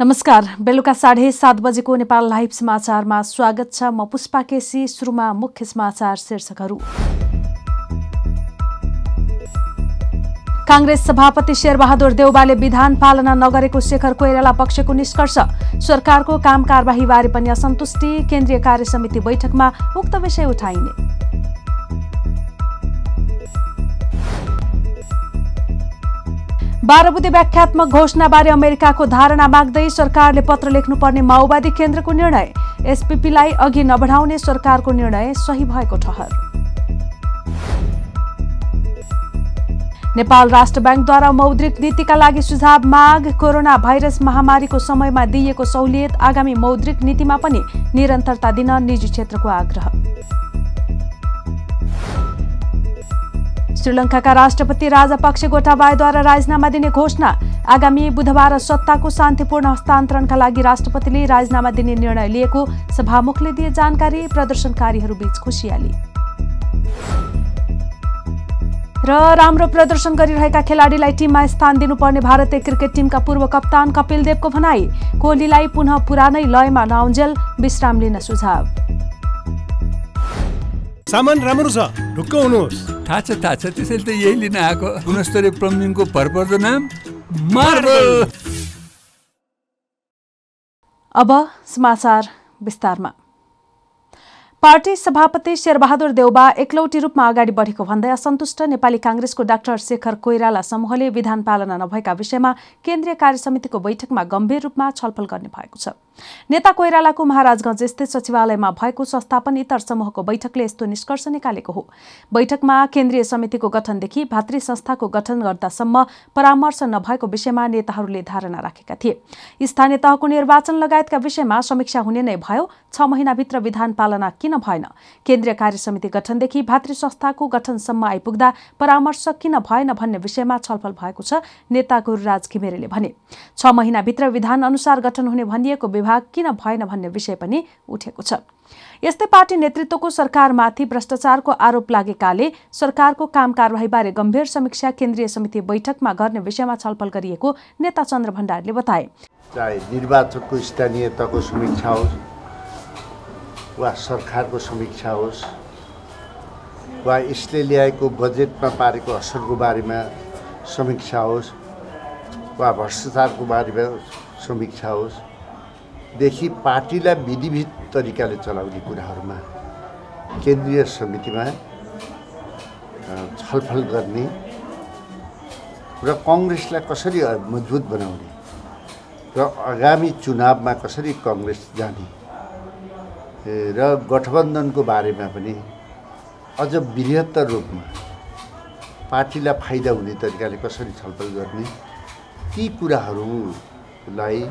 नमस्कार, बेलुका 7:30 बजेको नेपाल लाइभ समाचारमा स्वागत छ। म पुष्पा केसी। सुरुमा मुख्य समाचार शीर्षकहरू। कांग्रेस सभापति शेरबहादुर देउवाले विधान पालना नगरेको शेखर कोइराला पक्षको निष्कर्ष। सरकारको काम कारबाहीबारे पनि असन्तुष्टि। केन्द्रीय कार्य समिति बैठकमा उक्त विषय उठाइने। बाह्र बुँदे व्याख्यात्मक घोषणाबारे अमेरिकाको धारणा माग्दै सरकारले पत्र लेख्नुपर्ने माओवादी केन्द्रको निर्णय। एसपीपीलाई अघि नबढाउने सरकारको निर्णय सही भएको ठहर। नेपाल राष्ट्र बैंकद्वारा मौद्रिक नीतिका लागि सुझाव माग। कोरोना भाइरस महामारीको समयमा दिइएको सहुलियत आगामी मौद्रिक नीतिमा पनि निरन्तरता दिन निजी क्षेत्रको आग्रह। श्रीलंकाका राष्ट्रपति राजापक्ष गोटाबायाद्वारा राजीनामा दिने घोषणा। आगामी बुधबार सत्ताको शान्तिपूर्ण हस्तान्तरणका लागि राष्ट्रपतिले राजीनामा दिने निर्णय लिएको सभामुखले दिए जानकारी। प्रदर्शनकारीहरूबीच खुशियाली। र राम्रो प्रदर्शन गरिरहेका खेलाडीलाई टिममा स्थान दिनुपर्ने भारतीय क्रिकेट टिमका पूर्व कप्तान कपिल देवको भनाई। कोहलीलाई पुनः पुरानै लयमा नआउन्जेल विश्राम लिन सुझाव। सामान राम्रो छ, ढुक्क हुनुहोस्। थाहा छ त्यसैले त यही लिन आएको। गुणस्तरीय प्लम्बिङको भरपर्दो नाम मार्बल। अब समाचार विस्तारमा। पार्टी सभापति शेरबहादुर देउवा एकलौटी रूपमा अगाडि बढेको भन्दै असन्तुष्ट नेपाली कांग्रेसको डाक्टर शेखर कोइराला समूहले विधान पालना नभएका विषयमा केन्द्रीय कार्य समितिको बैठकमा गम्भीर रूपमा छलफल गर्ने भएको छ। नेता कोइरालाको महाराजगंज स्थित सचिवालयमा भएको संस्थापन इतर समूहको बैठकले यस्तो निष्कर्ष निकालेको हो। बैठकमा केन्द्रीय समितिको गठनदेखि भातृ संस्थाको गठन गर्दासम्म परामर्श नभएको विषयमा नेताहरूले धारणा राखेका थिए। स्थानीय तहको निर्वाचन लगायतका विषयमा समीक्षा हुने नै भयो। 6 महिनाभित्र विधान पालना किन भएन? केन्द्रीय कार्य समिति गठनदेखि भातृ संस्थाको गठनसम्म आइपुग्दा परामर्श किन भएन भन्ने विषयमा छलफल भएको छ। नेता गुरुराज घिमिरेले भने 6 महिनाभित्र विधान अनुसार गठन हुने भनिएको विभाग किन भएन भन्ने विषय पनि उठेको छ। यस्तै पार्टी नेतृत्वको सरकारमाथि भ्रष्टाचारको आरोप लागेकाले सरकारको काम कारबाहीबारे गम्भीर समीक्षा केन्द्रीय समिति बैठकमा गर्ने विषयमा छलफल गरिएको नेता चन्द्र भण्डारीले बताए। चाहे निर्वाचनको स्थानीय तहको समीक्षा होस् वा सरकारको समीक्षा होस् वा यसले ल्याएको बजेटमा पारेको असरको बारेमा समीक्षा होस् वा भ्रष्टाचारको बारेमा समीक्षा होस् देखि पार्टीलाई विधिविध तरिकाले चलाउने कुराहरूमा केन्द्रीय समितिमा छलफल गर्ने र कांग्रेसलाई कसरी मजबुत बनाउने र आगामी चुनावमा कसरी कांग्रेस जाने र गठबन्धनको बारेमा पनि अझ बृहत्तर रूपमा पार्टीलाई फाइदा हुने तरिकाले कसरी छलफल गर्ने ती कुराहरूलाई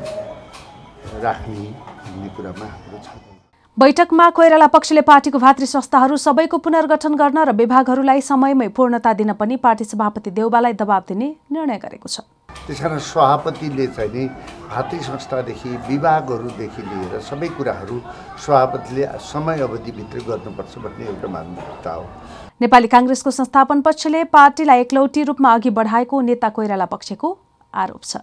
राख्ने भन्ने कुरामा हाम्रो छलफल। बैठकमा कोइराला पक्षले पार्टीको भातृ संस्थाहरू सबैको पुनर्गठन गर्न र विभागहरूलाई समयमै पूर्णता दिन पनि पार्टी सभापति देउवालाई दबाब दिने निर्णय गरेको छ। त्यसकारण सभापतिले चाहिँ भातृ संस्थादेखि विभागहरूदेखि लिएर सबै कुराहरू सभापतिले समय अवधिभित्र गर्नुपर्छ भन्ने एउटा मान्यता हो। नेपाली कांग्रेसको संस्थापन पक्षले पार्टीलाई एकलौटी रूपमा अघि बढाएको नेता कोइराला पक्षको आरोप छ।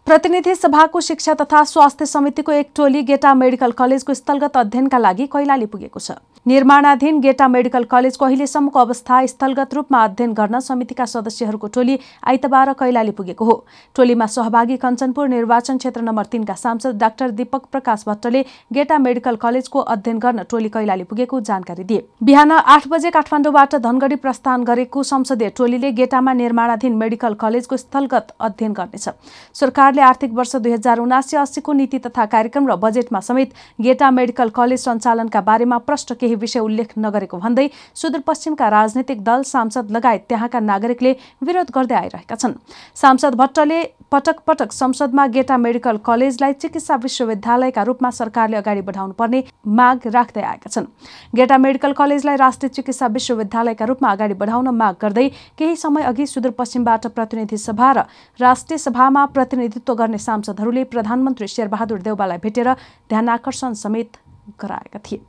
प्रतिनिधि सभाको शिक्षा तथा स्वास्थ्य समितिको एक टोली गेटा मेडिकल कलेजको स्थलगत अध्ययनका लागि कैलाली पुगेको छ। निर्माणाधीन गेटा मेडिकल कलेजको अहिलेसम्मको अवस्था स्थलगत रूपमा अध्ययन गर्न समितिका सदस्यहरूको टोली आइतबार कैलाली पुगेको हो। टोलीमा सहभागी कञ्चनपुर निर्वाचन क्षेत्र नम्बर 3 का सांसद डाक्टर दीपक प्रकाश भट्टले गेटा मेडिकल कलेजको अध्ययन गर्न टोली कैलाली पुगेको जानकारी दिए। बिहान 8 बजे काठमाडौँबाट धनगढी प्रस्थान गरेको संसदीय टोलीले गेटामा निर्माणाधीन मेडिकल कलेजको स्थलगत अध्ययन गर्नेछ। सरकारले आर्थिक वर्ष 2079-80 को नीति तथा कार्यक्रम र बजेटमा समेत गेटा मेडिकल कलेज सञ्चालनका बारेमा प्रष्ट केही विषय उल्लेख नगरेको भन्दै सुदूरपश्चिमका राजनीतिक दल, सांसद लगायत त्यहाँका नागरिकले विरोध गर्दै आइरहेका छन्। सांसद भट्टले पटक पटक संसदमा गेटा मेडिकल कलेजलाई चिकित्सा विश्वविद्यालयका रूपमा सरकारले अगाडि बढाउनु पर्ने माग राख्दै आएका छन्। गेटा मेडिकल कलेजलाई राष्ट्रिय चिकित्सा विश्वविद्यालयका रूपमा अगाडि बढाउन माग गर्दै केही समय अघि सुदूरपश्चिमबाट प्रतिनिधि सभा र राष्ट्रिय सभामा प्रतिनिधित्व गर्ने सांसदहरूले प्रधानमन्त्री शेरबहादुर देउवालाई भेटेर ध्यानाकर्षण समेत गराएका थिए।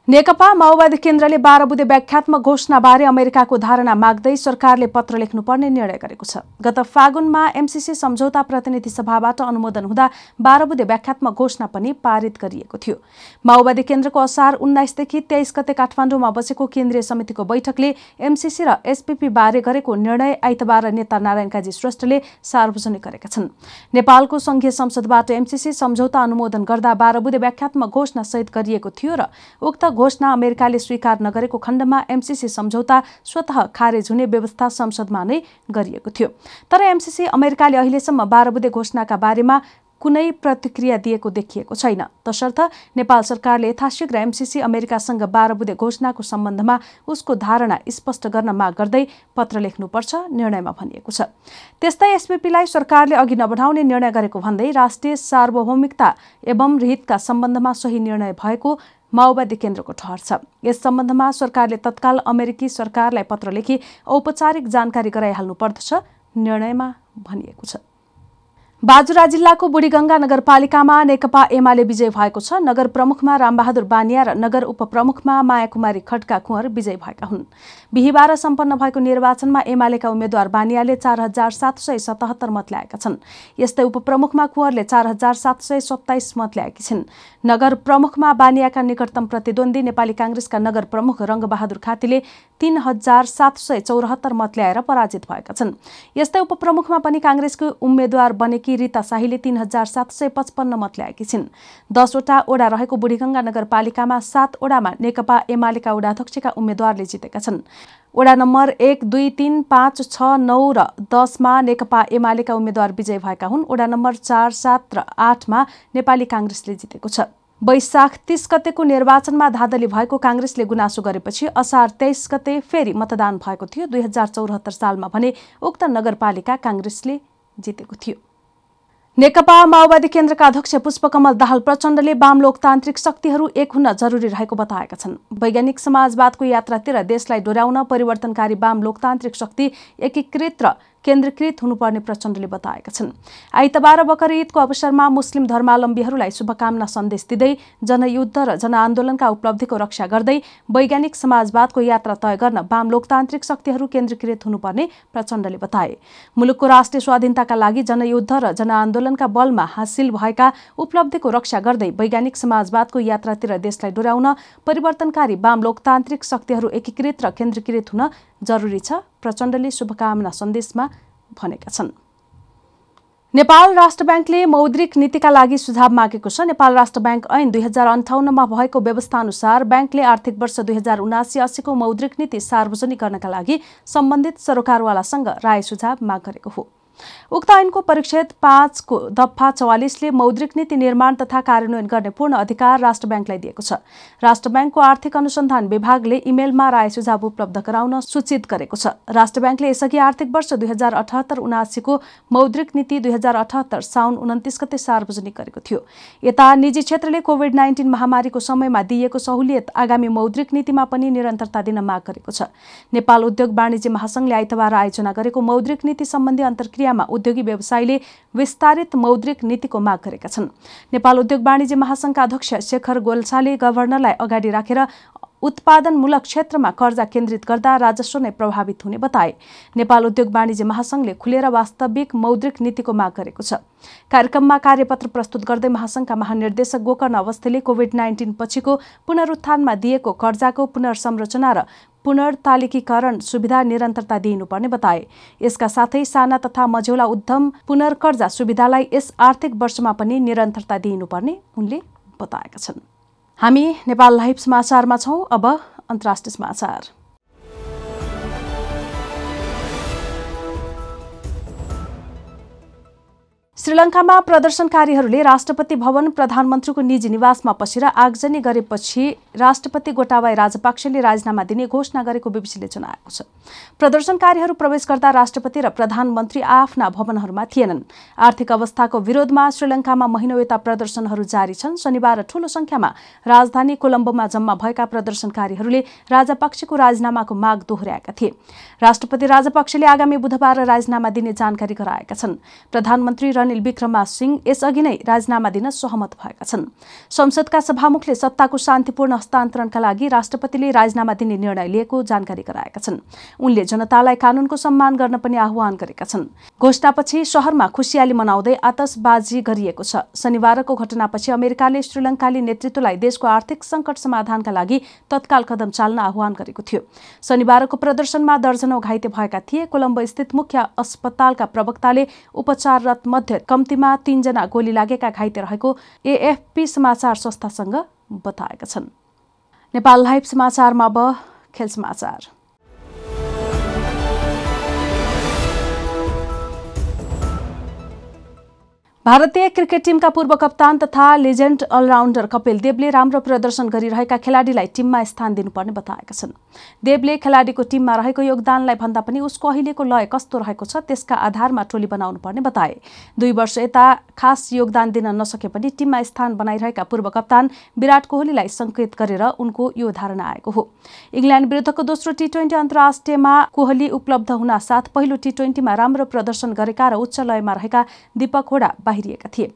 नेकपा माओवादी केन्द्रले 12 बुँदे व्याख्यात्मक घोषणाबारे अमेरिकाको धारणा माग्दै सरकारले पत्र लेख्नुपर्ने निर्णय गरेको छ। गत फागुनमा एमसीसी सम्झौता प्रतिनिधि सभाबाट अनुमोदन हुँदा 12 बुँदे व्याख्यात्मक घोषणा पनि पारित गरिएको थियो। माओवादी केन्द्रको असार 19 देखि 23 गते काठमाडौँमा बसेको केन्द्रीय समितिको बैठकले एमसीसी र एसपीपी बारे गरेको निर्णय आइतबार नेता नारायण काजी श्रेष्ठले सार्वजनिक गरेका छन्। नेपालको संघीय संसदबाट एमसीसी सम्झौता अनुमोदन गर्दा 12 बुँदे व्याख्यात्मक घोषणा सहित गरिएको थियो र उक्त घोषणा अमेरिकाले स्वीकार नगरेको खण्डमा एमसीसी सम्झौता स्वतः खारेज हुने व्यवस्था संसदमा नै गरिएको थियो। तर एमसीसी अमेरिकाले अहिलेसम्म 12 बुँदे घोषणाका बारेमा कुनै प्रतिक्रिया दिएको देखिएको छैन। तसर्थ नेपाल सरकारले यथाशीघ्र एमसीसी अमेरिकासँग 12 बुँदे घोषणाको सम्बन्धमा उसको धारणा स्पष्ट गर्न माग गर्दै पत्र लेख्नुपर्छ निर्णयमा भनिएको छ। त्यस्तै एसपीपीलाई सरकारले अघि नबढाउने निर्णय गरेको भन्दै राष्ट्रिय सार्वभौमिकता एवं हितका सम्बन्धमा सही निर्णय भएको माओवादी केन्द्रको ठहर छ। यस सम्बन्धमा सरकारले तत्काल अमेरिकी सरकारलाई पत्र लेखी औपचारिक जानकारी गराइहाल्नु पर्दछ निर्णयमा भनिएको छ। बाजुरा जिल्लाको बुढीगंगा नगरपालिकामा नेकपा एमाले विजय भएको छ। नगर प्रमुखमा रामबहादुर बानिया र नगर उपप्रमुखमा मायाकुमारी खड्का कुँवर विजय भएका हुन्। बिहीबार सम्पन्न भएको निर्वाचनमा एमालेका उम्मेद्वार बानियाले 4777 मत ल्याएका छन्। यस्तै उपप्रमुखमा कुँवरले 4727 मत ल्याएकी छिन्। नगर प्रमुखमा बानियाका निकटतम प्रतिद्वन्दी नेपाली कांग्रेसका नगर प्रमुख रंगबहादुर खातीले 3774 मत ल्याएर पराजित भएका छन्। यस्तै उपप्रमुखमा पनि कांग्रेसको उम्मेद्वार बनेकी रीता शाहीले 3755 मत ल्याएकी छिन्। 10 वटा ओडा रहेको बुढीगंगा नगरपालिकामा 7 ओडामा नेकपा एमालेका ओडाध्यक्षका उम्मेद्वारले जितेका छन्। ओडा नम्बर 1, 2, 3, 5, 6, 9 र 10 मा नेकपा एमालेका उम्मेद्वार विजय भएका हुन्। ओडा नम्बर 4, 7 र 8 मा नेपाली कांग्रेसले जितेको छ। वैशाख 30 गतेको निर्वाचनमा धाँधली भएको कांग्रेसले गुनासो गरेपछि असार 23 गते फेरि मतदान भएको थियो। 2074 सालमा भने उक्त नगरपालिका कांग्रेसले जितेको थियो। नेकपा माओवादी केन्द्रका अध्यक्ष पुष्पकमल दाहाल प्रचण्डले वाम लोकतान्त्रिक शक्तिहरू एक हुन जरुरी रहेको बताएका छन्। वैज्ञानिक समाजवादको यात्रातिर देशलाई डोर्याउन परिवर्तनकारी वाम लोकतान्त्रिक शक्ति एकीकृत र केन्द्रीकृत हुनुपर्ने प्रचण्डले बताएका छन्। आइतबार बकर ईदको अवसरमा मुस्लिम धर्मावलम्बीहरूलाई शुभकामना सन्देश दिँदै जनयुद्ध र जनआन्दोलनका उपलब्धिको रक्षा गर्दै वैज्ञानिक समाजवादको यात्रा तय गर्न वाम लोकतान्त्रिक शक्तिहरू केन्द्रीकृत हुनुपर्ने प्रचण्डले बताए। मुलुकको राष्ट्रिय स्वाधीनताका लागि जनयुद्ध र जनआन्दोलनका बलमा हासिल भएका उपलब्धिको रक्षा गर्दै वैज्ञानिक समाजवादको यात्रातिर देशलाई डोर्याउन परिवर्तनकारी वाम लोकतान्त्रिक शक्तिहरू एकीकृत र केन्द्रीकृत हुन जरुरी छ, प्रचण्डले शुभकामना सन्देशमा भनेका छन्। नेपाल राष्ट्र ब्याङ्कले मौद्रिक नीतिका लागि सुझाव मागेको छ। नेपाल राष्ट्र ब्याङ्क ऐन 2058 मा भएको व्यवस्था अनुसार ब्याङ्कले आर्थिक वर्ष 2079-80 को मौद्रिक नीति सार्वजनिक गर्नका लागि सम्बन्धित सरोकारवालासँग राय सुझाव माग गरेको हो। उक्त ऐनको परिच्छेद 5 को दफा 44ले मौद्रिक नीति निर्माण तथा कार्यान्वयन गर्ने पूर्ण अधिकार राष्ट्र ब्याङ्कलाई दिएको छ। राष्ट्र ब्याङ्कको आर्थिक अनुसन्धान विभागले इमेलमा राय सुझाव उपलब्ध गराउन सूचित गरेको छ। राष्ट्र ब्याङ्कले यसअघि आर्थिक वर्ष 2078-79 को मौद्रिक नीति 2078 साउन 29 गते सार्वजनिक गरेको थियो। यता निजी क्षेत्रले कोभिड-19 महामारीको समयमा दिइएको सहुलियत आगामी मौद्रिक नीतिमा पनि निरन्तरता दिन माग गरेको छ। नेपाल उद्योग वाणिज्य महासंघले आइतबार आयोजना गरेको मौद्रिक नीति सम्बन्धी अन्तर्क्रिया उद्योगी व्यवसायीले विस्तारित मौद्रिक नीतिको माग गरेका छन्। नेपाल उद्योग वाणिज्य महासंघका अध्यक्ष शेखर गोल्छाले गभर्नरलाई अगाडि राखेर उत्पादनमूलक क्षेत्रमा कर्जा केन्द्रित गर्दा राजस्व नै प्रभावित हुने बताए। नेपाल उद्योग वाणिज्य महासंघले खुलेर वास्तविक मौद्रिक नीतिको माग गरेको छ। कार्यक्रममा कार्यपत्र प्रस्तुत गर्दै महासंघका महानिर्देशक गोकर्ण अवस्थीले कोभिड-19 पछिको पुनरुत्थानमा दिएको कर्जाको पुनर्संरचना र पुनर्तालिकीकरण सुविधा निरन्तरता दिइनुपर्ने बताए। यसका साथै साना तथा मझौला उद्यम पुनर्कर्जा सुविधालाई यस आर्थिक वर्षमा पनि निरन्तरता दिइनुपर्ने उनले बताएका छन्। हामी नेपाल लाइभ समाचारमा छौं। अब अन्तर्राष्ट्रिय समाचार। श्रीलङ्कामा प्रदर्शनकारीहरूले राष्ट्रपति भवन प्रधानमन्त्रीको निजी निवासमा पसेर आगजनी गरेपछि राष्ट्रपति गोटाबाया राजपाक्सेले राजीनामा दिने घोषणा गरेको बीबीसीले जनाएको छ। प्रदर्शनकारीहरू प्रवेश गर्दा राष्ट्रपति र प्रधानमन्त्री आफ्ना भवनहरूमा थिएनन्। आर्थिक अवस्थाको विरोधमा श्रीलङ्कामा महिनौ यता प्रदर्शनहरू जारी छन्। शनिबार ठूलो संख्यामा राजधानी कोलम्बोमा जम्मा भएका प्रदर्शनकारीहरूले राजपाक्सेको राजीनामाको माग दोहोर्याएका थिए। राष्ट्रपति राजपाक्सेले आगामी बुधबार राजीनामा दिने जानकारी गराएका छन्। प्रधानमन्त्री रनिल रनिल विक्रमासिंह यसअघि नै राजीनामा दिन सहमत भएका छन्। संसदका सभामुखले सत्ताको शान्तिपूर्ण हस्तान्तरणका लागि राष्ट्रपतिले राजीनामा दिने निर्णय लिएको जानकारी गराएका छन्। उनले जनतालाई कानूनको सम्मान गर्न पनि आह्वान गरेका छन्। घोषणापछि शहरमा खुशियाली मनाउँदै आतशबाजी गरिएको छ। शनिबारको घटनापछि अमेरिकाले श्रीलङ्काली नेतृत्वलाई देशको आर्थिक सङ्कट समाधानका लागि तत्काल कदम चाल्न आह्वान गरेको थियो। शनिबारको प्रदर्शनमा दर्जनौं घाइते भएका थिए। कोलम्बो स्थित मुख्य अस्पतालका प्रवक्ताले उपचाररत मध्ये कम्तीमा 3 जना गोली लागेका घाइते रहेको एएफपी समाचार संस्थासँग बताएका छन्। नेपाल लाइभ समाचारमा अब खेल समाचार। भारतीय क्रिकेट टिमका पूर्व कप्तान तथा लेजेन्ड अलराउन्डर कपिल देवले राम्रो प्रदर्शन गरिरहेका खेलाडीलाई टिममा स्थान दिनुपर्ने बताएका छन्। देवले खेलाडीको टिममा रहेको योगदानलाई भन्दा पनि उसको अहिलेको लय कस्तो रहेको छ त्यसका आधारमा टोली बनाउनु पर्ने बताए। 2 वर्ष यता खास योगदान दिन नसके पनि टिममा स्थान बनाइरहेका पूर्व कप्तान विराट कोहलीलाई संकेत गरेर उनको यो धारणा आएको हो। इङ्ल्यान्ड विरुद्धको दोस्रो टी20 अन्तर्राष्ट्रियमा कोहली उपलब्ध हुन साथ पहिलो टी20मा राम्रो प्रदर्शन गरेका र उच्च लयमा रहेका दीपक होडा बाहिरिएका थिए।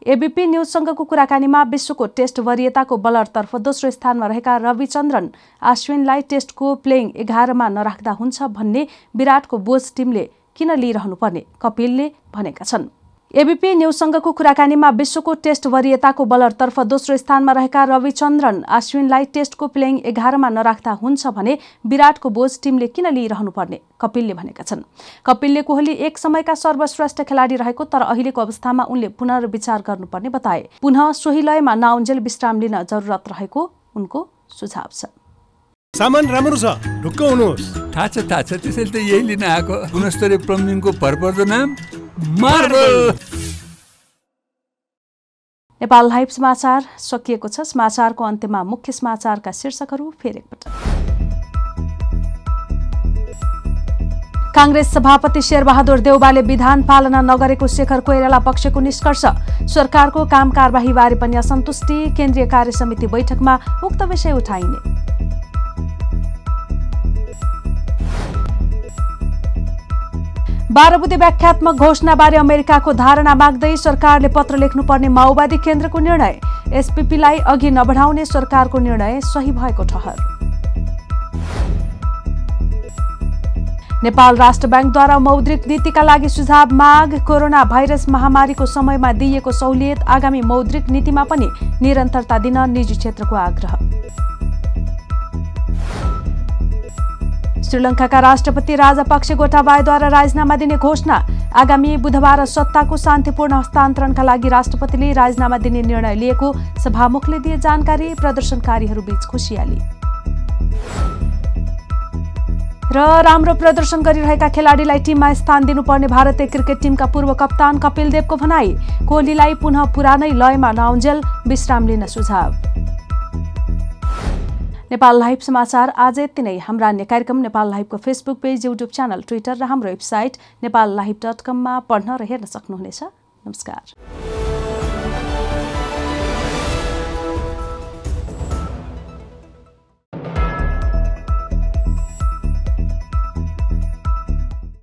एबीपी न्यूजसँगको कुराकानीमा विश्वको टेस्ट वरियताको बलरतर्फ दोस्रो स्थानमा रहेका रविचन्द्रन अश्विनलाई टेस्टको प्लेइङ 11मा नराख्दा हुन्छ भन्ने विराटको बोझ टिमले किन लिइरहनुपर्ने कपिलले भनेका छन्। एबीपी न्यूजसँगको कुराकानीमा विश्वको टेस्ट वरियताको बलरतर्फ दोस्रो स्थानमा रहेका रविचन्द्रन अश्विनलाई टेस्टको प्लेइङ 11मा नराख्दा हुन्छ भने विराटको बोझ टिमले किन लिइरहनुपर्ने कपिलले भनेका छन्। कपिलले कोहली एक समयका सर्वश्रेष्ठ खेलाडी रहेको तर अहिलेको अवस्थामा उनले पुनर्विचार गर्नुपर्ने बताए। पुनः सोही लयमा नआउन्जेल विश्राम लिन जरुरत रहेको उनको सुझाव छ। सामान राम्रो छ, ढुक्क हुनुहोस्। थाहा छ त्यसैले त यही लिन आएको। गुणस्तरीय प्लम्बिङको भरपर्दो नाम मार्बल। नेपाल लाइभ समाचार सकिएको छ। समाचारको अन्त्यमा मुख्य समाचारका शीर्षकहरू फेरि एकपटक। कांग्रेस सभापति शेरबहादुर देउवाले विधान पालना नगरेको शेखर कोइराला पक्षको निष्कर्ष। सरकारको काम कारबाहीबारे पनि असन्तुष्टि। केन्द्रीय कार्य समिति बैठकमा उक्त विषय उठाइने। बाह्रबुधे व्याख्यात्मक घोषणाबारे अमेरिकाको धारणा माग्दै सरकारले पत्र लेख्नुपर्ने माओवादी केन्द्रको निर्णय। एसपीपीलाई अघि नबढाउने सरकारको निर्णय सही भएको ठहर। नेपाल राष्ट्र बैंकद्वारा मौद्रिक नीतिका लागि सुझाव माग। कोरोना भाइरस महामारीको समयमा दिइएको सहुलियत आगामी मौद्रिक नीतिमा पनि निरन्तरता दिन निजी क्षेत्रको आग्रह। श्रीलङ्काका राष्ट्रपति राजापक्ष गोटाबायाद्वारा राजीनामा दिने घोषणा। आगामी बुधबार सत्ताको शान्तिपूर्ण हस्तान्तरणका लागि राष्ट्रपतिले राजीनामा दिने निर्णय लिएको सभामुखले दिए जानकारी। प्रदर्शनकारीहरूबीच खुशियाली। र राम्रो प्रदर्शन गरिरहेका खेलाडीलाई टिममा स्थान दिनुपर्ने भारतीय क्रिकेट टिमका पूर्व कप्तान कपिल देवको भनाई। कोहलीलाई पुनः पुरानै लयमा नआउन्जेल विश्राम लिन सुझाव। नेपाल लाइभ समाचार आज यति नै। हाम्रा अन्य कार्यक्रम नेपाल लाइभको Facebook page, YouTube channel, Twitter र हाम्रो वेबसाइट नेपाललाइभ.com मा पढ्न र हेर्न सक्नुहुनेछ। नमस्कार।